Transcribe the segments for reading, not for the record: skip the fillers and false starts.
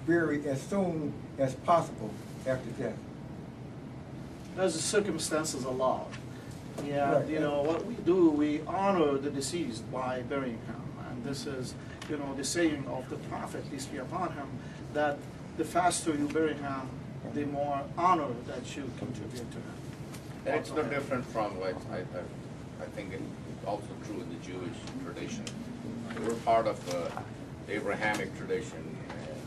buried as soon as possible after death. As the circumstances allow. Yeah, Right. you know, what we do, we honor the deceased by burying him. And this is, you know, the saying of the Prophet, peace be upon him, that the faster you bury him, the more honor that you contribute to him. And it's no different from what I think it's also true in the Jewish tradition. We're part of the Abrahamic tradition, and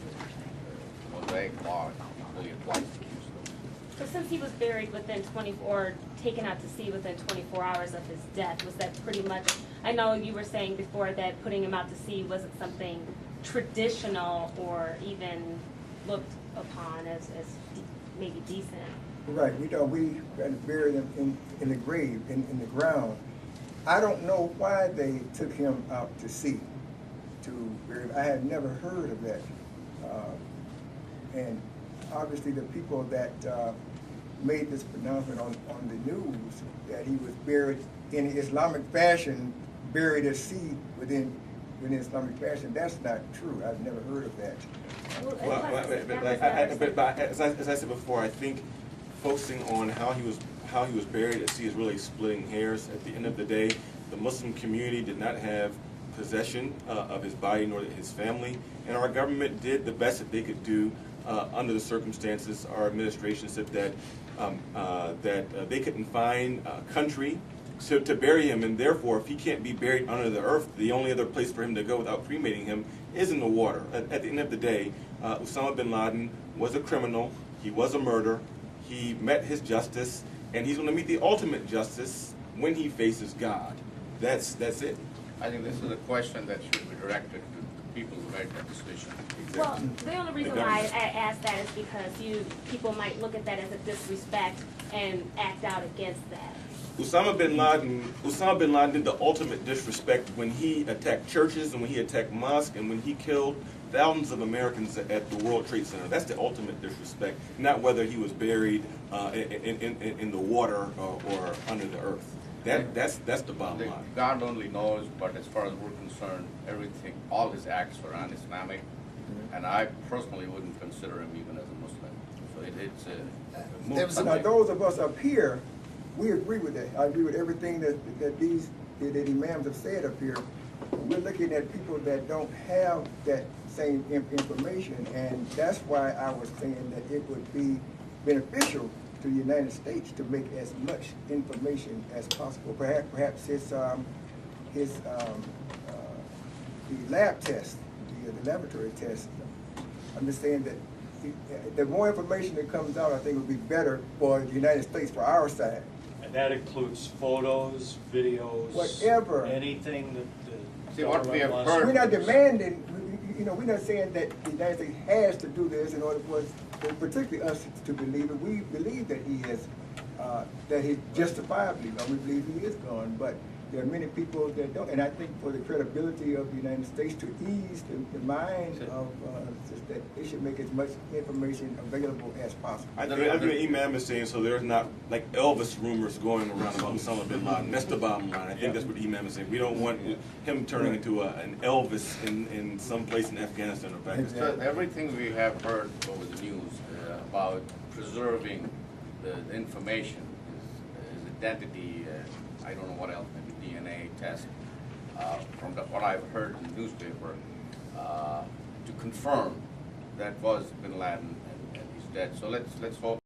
the Mosaic law really applies to Jews. So since he was buried within 24, or taken out to sea within 24 hours of his death, was that pretty much, I know you were saying before that putting him out to sea wasn't something traditional or even looked upon as maybe decent. Right, we buried him in the grave, in the ground. I don't know why they took him out to sea to bury him. I had never heard of that. And obviously the people that made this pronouncement on the news that he was buried in Islamic fashion, buried at sea within Islamic fashion, that's not true. I've never heard of that. But as I said before, I think focusing on how he was buried at sea is really splitting hairs. At the end of the day, the Muslim community did not have possession of his body, nor his family, and our government did the best that they could do under the circumstances. Our administration said that they couldn't find a country to bury him, and therefore, if he can't be buried under the earth, the only other place for him to go without cremating him is in the water. At the end of the day, Osamam Bin Laden was a criminal. He was a murderer. He met his justice, and he's going to meet the ultimate justice when he faces God. That's it. I think this is a question that should be directed to people who made that decision. Well, the only reason why I asked that is because people might look at that as a disrespect and act out against that. Osamam Bin Laden did the ultimate disrespect when he attacked churches and when he attacked mosques and when he killed thousands of Americans at the World Trade Center. That's the ultimate disrespect, not whether he was buried in the water or under the earth. That's the bottom line. God only knows, but as far as we're concerned, everything, all his acts were un-Islamic, and I personally wouldn't consider him even as a Muslim. So it's Now, those of us up here, we agree with that. I agree with everything that these Imams have said up here. We're looking at people that don't have that same information, and that's why I was saying that it would be beneficial to the United States to make as much information as possible. Perhaps the lab test, the laboratory test. I'm just saying that the more information that comes out, I think would be better for the United States, for our side. And that includes photos, videos, whatever, anything that See, what we have wants. heard- We're not demanding, we're not saying that the United States has to do this in order for us, particularly us, to believe it. We believe that he is, that he's justifiably gone. We believe he is gone, but there are many people that don't. And I think for the credibility of the United States, to ease the mind of just that they should make as much information available as possible. I think Imam is saying so there's not like Elvis rumors going around about Osama Bin Laden. That's the bottom line. I think that's what Imam is saying. We don't want him turning into an Elvis in some place in Afghanistan or Pakistan. So everything we have heard over the news about preserving the information, his identity, I don't know what else, maybe DNA test, from what I've heard in the newspaper, to confirm that was Bin Laden and he's dead. So let's hope.